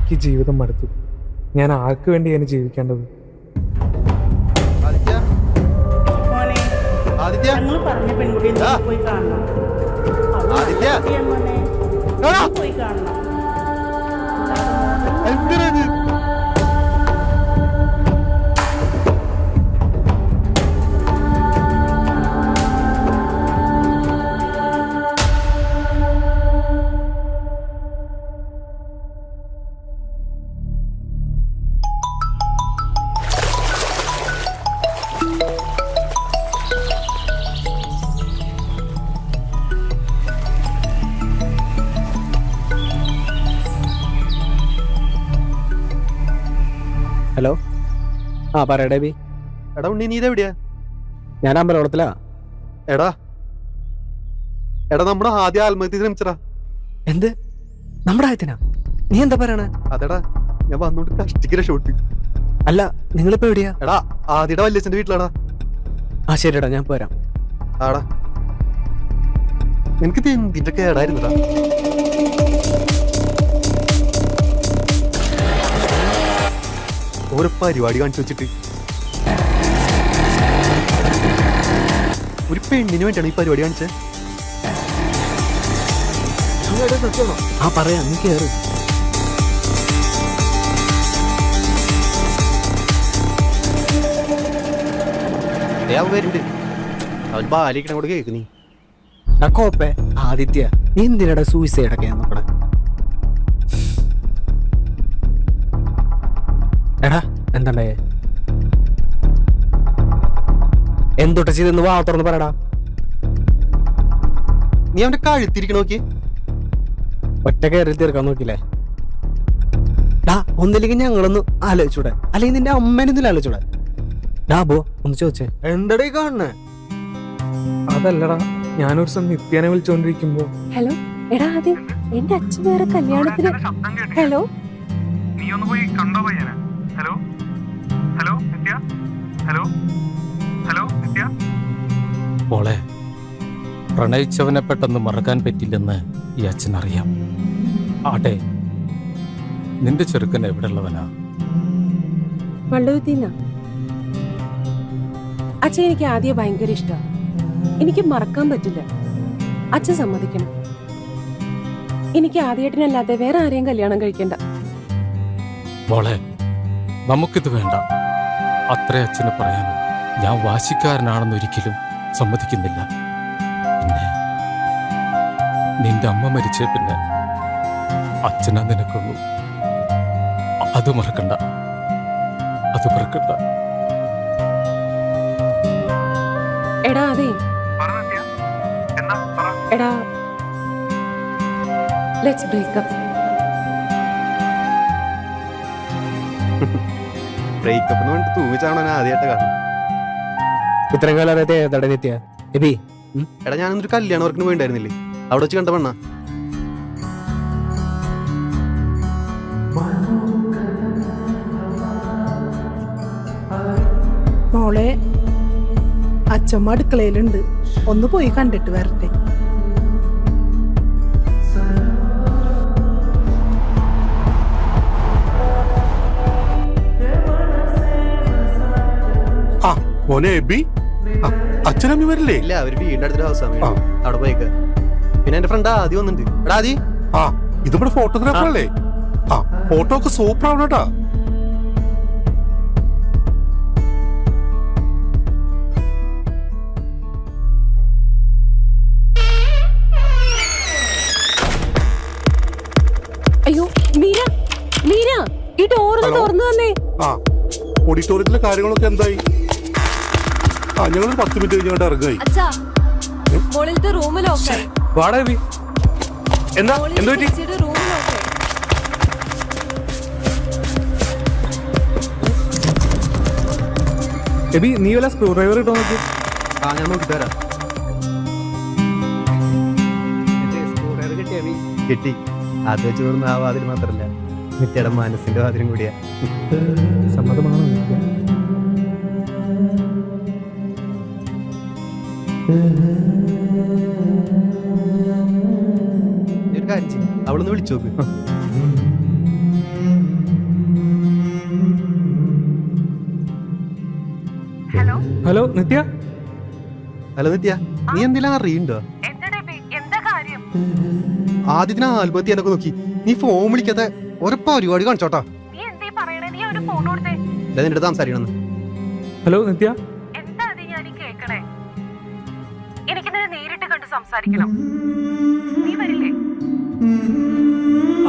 എനിക്ക് ജീവിതം മടുത്തു. ഞാൻ ആർക്ക് വേണ്ടിയാണ് ജീവിക്കേണ്ടത്? ആദിത്യ, മോനെ, ആദിത്യ, ഞങ്ങൾ പറഞ്ഞ പെൺകുട്ടിയെ നീ പോയി കാണണം. അവള് ആദിത്യ. നല്ല കുട്ടിയാ മോനെ. എടാ, നീ പോയി കാണണം. എന്തിനാ ഇത്? ഹലോ, ആ പറയടേ ബി. എടാ ഉണ്ണി, നീ ഇതെവിടെയാ? ഞാൻ അമ്പലവളത്തിലാ. എടാ എടാ നമ്മുടെ ആദ്യം ആത്മഹത്യ ശ്രമിച്ചടാ. എന്ത്? നമ്മുടെ ആയത്തിനാ? നീ എന്താ പറയണേ? അതെടാ, ഞാൻ വന്നോണ്ട് കഷ്ടിക്ക് രക്ഷോട്ട്. അല്ല, നിങ്ങളിപ്പോ എവിടെയാ? എടാ, ആദ്യയുടെ വല്യച്ഛന്റെ വീട്ടിലാടാ. ആ ശരിടാ, ഞാൻ പോരാം. ആടാ, നിനക്ക് എന്തിന്റെ കേടായിരുന്നടാ? ഓരോ പരിപാടി കാണിച്ചു വെച്ചിട്ട് ഒരു പെണ്ണിന് വേണ്ടിയാണ് ഈ പരിപാടി കാണിച്ചത്. ആ പറയാം, നീ കേറ്. അവൻ വരുന്നുണ്ട്. അവൻ ബാലിക്കണ കൂടെ കേക്ക്. നീ കോപ്പേ ആദിത്യ, നീ എന്തിനാടാ സൂയിസൈഡ് ഒക്കെ നോക്കണേ? എടാ എന്താണ്ടേ? എന്തൊട്ട ചെയ്തെന്ന് വാ തുറന്ന് പറയടാ. നീ അവന്റെ കഴുത്തിരിക്കണ നോക്കി. ഒറ്റ കയറി തീർക്കാൻ നോക്കില്ലേ? ഡാ, ഒന്നില്ലെങ്കിൽ ഞങ്ങളൊന്ന് ആലോചിച്ചൂടെ? അല്ലെങ്കിൽ നിന്റെ അമ്മേനൊന്നും ആലോചിച്ചൂടെ? ഡാ ബോ, ഒന്ന് ചോദിച്ചേ. എന്തടേ കാണണേ? അതല്ലടാ, ഞാനൊരു ദിവസം നിത്യാനെ വിളിച്ചോണ്ടിരിക്കുമ്പോ ഹലോ എടാ, ആദ്യ എന്റെ അച്ഛൻ വേറെ കല്യാണത്തിന്. ഹലോ, നീ ഒന്ന് പോയി കണ്ടോ പയ്യനെ? ഹലോ ഹലോ നിത്യ, ഹലോ ഹലോ നിത്യ. മോളെ, പ്രണയിച്ചവനെ പെട്ടെന്ന് മറക്കാൻ പറ്റില്ലെന്ന് ഈ അച്ഛനറിയാം. ആട്ടെ, നിന്റെ ചെറുക്കൻ എവിടെയുള്ളവനാ? വള്ളുവത്തിന്ന അച്ഛൻ എനിക്ക് ആദ്യം ഭയങ്കര ഇഷ്ടമാണ്. എനിക്ക് മറക്കാൻ പറ്റില്ല. അച്ഛൻ സമ്മതിക്കണം. എനിക്ക് ആദ്യേട്ടനല്ലാതെ വേറെ ആരെയും കല്യാണം കഴിക്കണ്ട. മോളെ, നമുക്കിത് വേണ്ട. അത്രേ അച്ഛന് പറയാനോ. ഞാൻ വാശിക്കാരനാണെന്നൊരിക്കലും സമ്മതിക്കുന്നില്ല. പിന്നെ നിന്റെ അമ്മ മരിച്ച പിന്നെ അച്ഛനാ നിനക്കുള്ളൂ. അത് മറക്കണ്ട, അത് മറക്കണ്ട. എടാ അതെ, പറ നിത്യ, എന്താ പറ. എടാ ലെറ്റ്സ് ബ്രേക്കപ്പ്. ബ്രേക്കപ്പ് എന്ന് പറഞ്ഞിട്ട് തൂങ്ങിച്ചാണോ ഞാൻ ആദ്യമായിട്ട് കാണും. ഇത്രയും കാലം അറിയാത്ത ഏതാടെ നിത്യ? എബി, എടാ, ഞാനൊരു കല്യാണ വർക്കിന് പോയിണ്ടായിരുന്നില്ലേ? അവിടെ വെച്ച് കണ്ട പെണ്ണ. മോളെ, അച്ഛമ്മ അടുക്കളയിലുണ്ട്, ഒന്ന് പോയി കണ്ടിട്ട് വരട്ടെ. മോനെ എബി, അച്ഛനമ്മി വരില്ലേ? ഇല്ല, അവര് വീടിന്റെ അടുത്തൊരു ഹൗസാണ്. അവിടെ പോയേക്ക. പിന്നെ എന്റെ ഫ്രണ്ട് ആദ്യം വന്നിട്ടുണ്ട്. എടാ ആദി, ആ ഇതിവിടെ ഫോട്ടോഗ്രാഫർ അല്ലേ? ആ ഫോട്ടോ ഒക്കെ സൂപ്പർ ആവണം കേട്ടാ. അയ്യോ മീര, മീര, ഈ ഡോറൊന്ന് തുറന്നു തന്നെ. ആ ഓഡിറ്റോറിയത്തിലെ കാര്യങ്ങളൊക്കെ എന്തായി? ആ ഞങ്ങളൊരു 10 മിനിറ്റ് കഴിഞ്ഞിട്ട് ഇറങ്ങായി. മുകളിലത്തെ റൂം ലോക്കായി. വാടാ എബി. എന്താ എന്ത് പറ്റി? റൂം ലോക്കായി. എബി, നീ വല്ല സ്ക്രൂ ഡ്രൈവർ ഇട്ടോ നോക്കി. ആ ഞാൻ നോക്കിട്ട് വരാം. കിട്ടി. അത് വെച്ച് തോന്നുന്ന ആ വാതിൽ മാത്രല്ല, നിത്യയുടെ മനസ്സിന്റെ വാതിലും കൂടിയാ. സമ്മതമാണോ നിത്യ? ഒരു കാര്യം ചെയ്യ്, അവളൊന്ന് വിളിച്ചു നോക്ക്. ഹലോ നിത്യ. ഹലോ നിത്യ, നീ എന്തെല്ലാം അറിയണ്ടോ? ആദ്യത്തിന് ആത്മഹത്യ എന്നൊക്കെ നോക്കി നീ ഫോൺ വിളിക്കാത്ത ഒരു പരിപാടി കാണിച്ചോട്ടാ. നിന്റെ അടുത്ത് സംസാരിക്കണം. ഹലോ നിത്യ.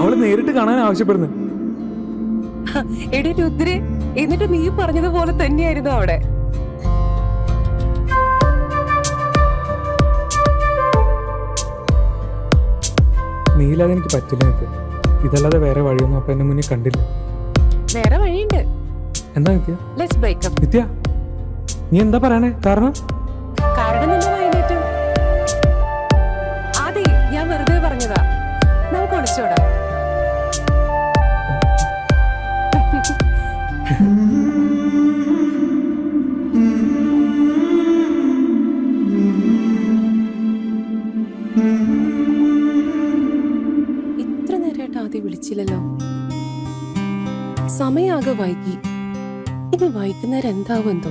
അവള് നേരിട്ട് കാണാൻ ആവശ്യപ്പെടുന്നു. എടി രുദ്രേ, എന്നിട്ട് നീ പറഞ്ഞതുപോലെ തന്നെയായിരുന്നു അവിടെ. നീയില്ലാതെ എനിക്ക് പറ്റില്ല നിത്യ. ഇതല്ലാതെ വേറെ വഴിയൊന്നും അപ്പൊ എന്നെ മുന്നിൽ കണ്ടില്ല. വേറെ വഴിയുണ്ട്. എന്താ നിത്യ? Let's breakup. നിത്യ, നീ എന്താ പറയണേ? കാരണം നിന്നെ വൈകിട്ടും ആദി, ഞാൻ വെറുതെ പറഞ്ഞതാ. നമുക്ക് ഒളിച്ചോടാം. ഇത്ര നേരമായിട്ട് ആദ്യം വിളിച്ചില്ലല്ലോ. സമയാകെ വൈകി. ഇനി വൈകുന്നേരം എന്താവും എന്തോ.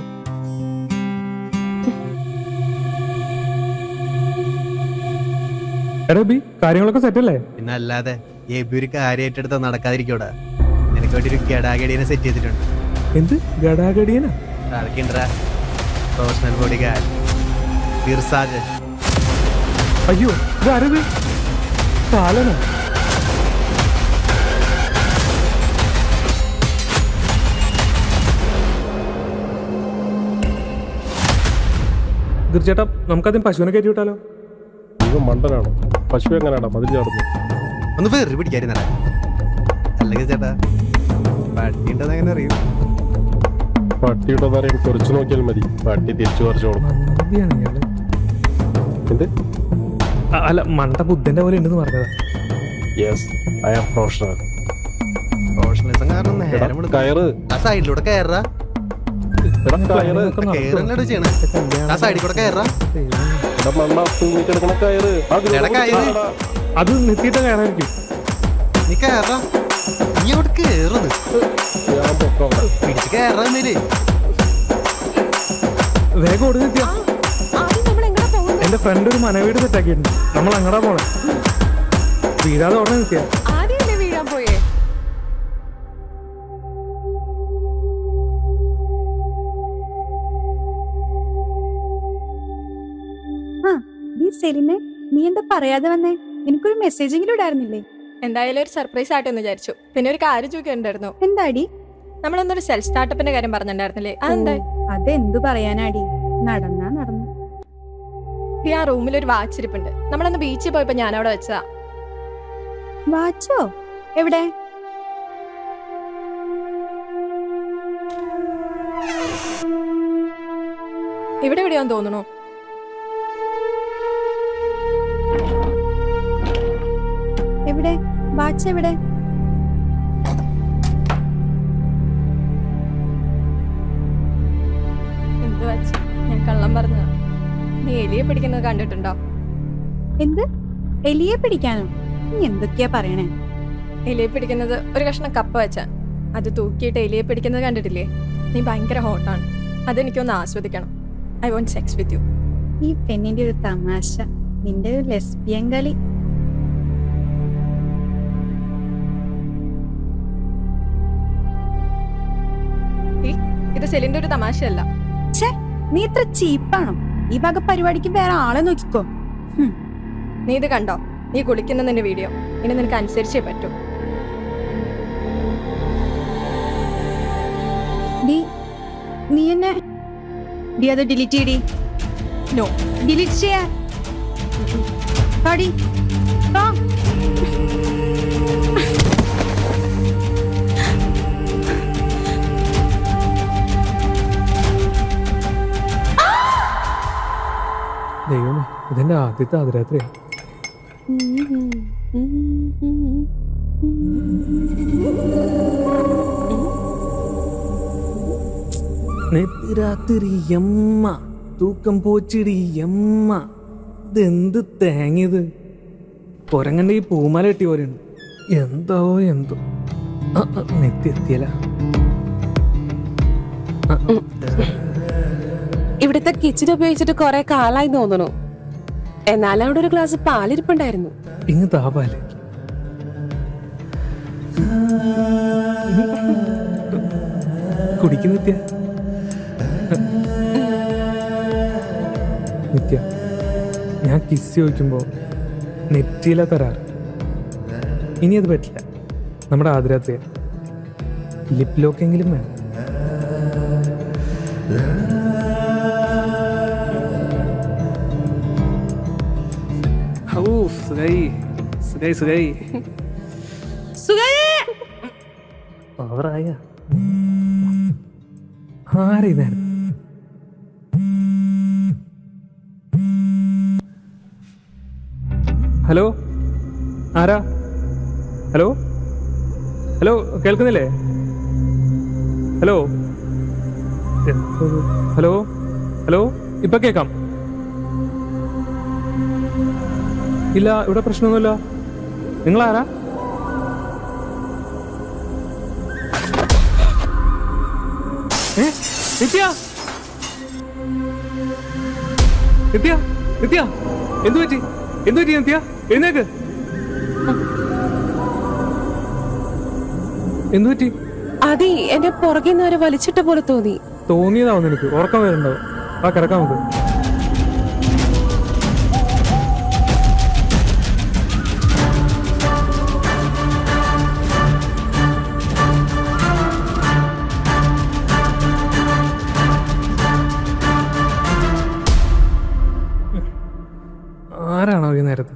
എടാ ബി, കാര്യങ്ങളൊക്കെ സെറ്റ് അല്ലേ? പിന്നെ അല്ലാതെ എബി ഒരു കാര്യമായിട്ടെടുത്ത നടക്കാതിരിക്കൂടാ. നിനക്ക് വേണ്ടി ഒരു ഗഡാഗഡിനെ സെറ്റ് ചെയ്തിട്ടുണ്ട്. എന്ത് ഗഡാഗഡിയനാ? ആർക്കിണ്ടാ? പ്രൊഫഷണൽ ബോഡി ഗാർഡ് ബിർസാജൻ. അയ്യോ, ഇതാരത്? കാലനോ? തീർച്ചയായിട്ടും നമുക്കാദ്യം പശുവിനെ കയറ്റി വിട്ടാലോ? മണ്ടനാണോ? പശു എങ്ങനെയാണോ മതിൽ ചാടുന്നു? ഒന്ന് വേറെ പിടിക്കാതിരുന്നടാ. അല്ലെങ്കിൽ ചേട്ടാ പട്ടിയുണ്ടെന്ന് എങ്ങനെ അറിയും? പട്ടിയുടെ നേരം കുറച്ച് നോക്കിയാൽ മതി, പട്ടി തിരിച്ചു പറിച്ചോളും. മന്ദിയാണ് ഇയാള്. എന്ത്? അല്ല, മണ്ട ബുദ്ധന്റെ പോലെ ഉണ്ടെന്ന് പറഞ്ഞതാ. Yes, I am professional. Professionalism കാരണം നേരം വെളുക്കും. കയറ്. ആ സൈഡിലൂടെ കയറാ. കയറല്ലോ ചെയ്യണേ. ആ സൈഡിൽ കൂടെ കയറാ. കയറ്. എടാ കയറ്. അത് നിർത്തിയിട്ട് കയറായിരിക്കും. നീ കയറാ. നീ അവിടെ കേറുന്നത് ഞാൻ പൊക്കോളാം. പിടിച്ച് കയറാന്നേലേ. വേഗം ഓടി നിത്യ. എന്റെ ഫ്രണ്ട് ഒരു മനവീട് സെറ്റാക്കിയിട്ടുണ്ട്. നമ്മൾ അങ്ങടാ പോണേ. വീഴാതെ ഓടണേ നിത്യ. ആദ്യമല്ലേ വീഴാൻ പോയേ? സെലിമെ, നീ എന്താ പറയാതെ വന്നേ? എനിക്കൊരു മെസ്സേജെങ്കിലും ഇടായിരുന്നില്ലേ? എന്തായാലും ഒരു സർപ്രൈസ് ആയിട്ടെന്ന് വിചാരിച്ചു. പിന്നെ ഒരു കാര്യം ചോദിക്കണ്ടായിരുന്നു. എന്താടി? നമ്മളെന്തൊരു സെൽഫ് സ്റ്റാർട്ടപ്പിന്റെ കാര്യം പറഞ്ഞിട്ടുണ്ടായിരുന്നില്ലേ? അതെന്തായി? അതെന്തു പറയാനാടി, നടന്നാ നടന്നു. ആ റൂമിൽ ഒരു വാച്ച് ഇരിപ്പുണ്ട്. നമ്മളന്ന് ബീച്ചിൽ പോയപ്പോ ഞാൻ അവിടെ വെച്ചതാ. വാച്ചോ? എവിടെ? ഇവിടെ എവിടെയാന്ന് തോന്നണോ? എവിടെ വാച്ച്? എവിടെ? എന്ത് വാച്ച്? ഞാൻ കള്ളം പറഞ്ഞതാ. നീ എലിയെ പിടിക്കുന്നത് കണ്ടിട്ടുണ്ടോ? എന്ത്? എലിയെ പിടിക്കാനോ? നീ എന്തൊക്കെയാ പറയണേ? എലിയെ പിടിക്കുന്നത് ഒരു കഷ്ണം കപ്പ വെച്ചാ. അത് തൂക്കിയിട്ട് എലിയെ പിടിക്കുന്നത് കണ്ടിട്ടില്ലേ? നീ ഭയങ്കര ഹോട്ടാണ്. അതെനിക്കൊന്ന് ആസ്വദിക്കണം. I want sex with you. ഈ പെണ്ണിന്റെ ഒരു തമാശ, നിന്റെ ഒരു ലെസ്ബിയൻ കളി. ഇത് സെലിന്റെ ഒരു തമാശയല്ല. ഛേ, നീ ഇത്ര ചീപ്പാണോ? ഈ വക പരിപാടിക്ക് വേറെ ആളെ നോക്കിക്കോ. നീ ഇത് കണ്ടോ? നീ കുളിക്കുന്നതിന്റെ വീഡിയോ. ഇനി നിനക്ക് അനുസരിച്ചേ പറ്റൂ. നീ എന്നെ അത് ഡിലീറ്റ് ചെയ്യടി. നോ, ഡിലീറ്റ് ചെയ്യാ. ദൈവമേ, ഇതെന്റെ ആദ്യത്തെ അതിരാത്രിയാ. നെത്തിരാത്തിരിയമ്മ തൂക്കം പോച്ചിടിയമ്മ. ഇതെന്ത് തേങ്ങിയത്? കൊരങ്ങന്റെ ഈ പൂമാല കെട്ടി പോലെയുണ്ട്. എന്തോ എന്തോ. നെത്തി എത്തിയല്ല. ഇവിടുത്തെ കിച്ചൺ ഉപയോഗിച്ചിട്ട് കുറെ കാലായി തോന്നണു. എന്നാലും അവിടെ ഒരു ഗ്ലാസ് പാലിരിപ്പുണ്ടായിരുന്നു. ഇങ്ങ് താപാല്. കുടിക്കും നിത്യ. നിത്യ, ഞാൻ കിസ് ചോദിക്കുമ്പോ നെറ്റിയില തരാറ്. ഇനി അത് പറ്റില്ല. നമ്മുടെ ആദ്യരാത്രിയ ലിപ് ലോക്കെങ്കിലും വേണം. ഓവറായ ആരെ നേരം. ഹലോ, ആരാ? ഹലോ ഹലോ, കേൾക്കുന്നില്ലേ? ഹലോ ഹലോ ഹലോ, ഇപ്പൊ കേക്കാം. ഇല്ല, ഇവിടെ പ്രശ്നമൊന്നുമില്ല. നിങ്ങളാരാ? നിത്യ, നിത്യ, നിത്യ, എന്തു പറ്റി? എന്തു പറ്റി നിത്യ? എഴുന്നേക്ക്. എന്തു പറ്റി? അതെ, എന്നെ പുറകെ നിന്ന് ആരോ വലിച്ചിട്ട പോലെ തോന്നി. തോന്നിയതാവും നിനക്ക്. ഉറക്കം വരുന്നുണ്ടാവും. ആ, കിടക്കാം നമുക്ക്. ആരാണോ ഈ നേരത്ത്?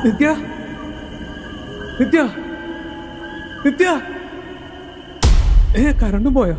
നിത്യ, നിത്യ, നിത്യ, കറണ്ടും പോയോ?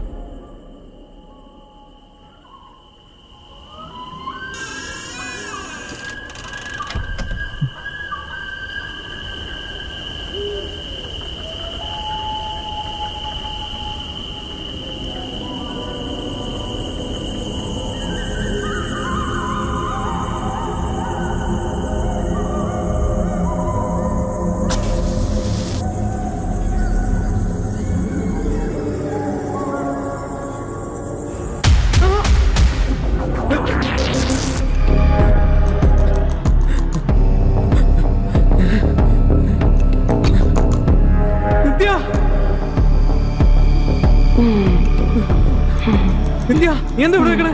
നിത്യ, നീ എന്താ ഇവിടെ വെക്കണേ?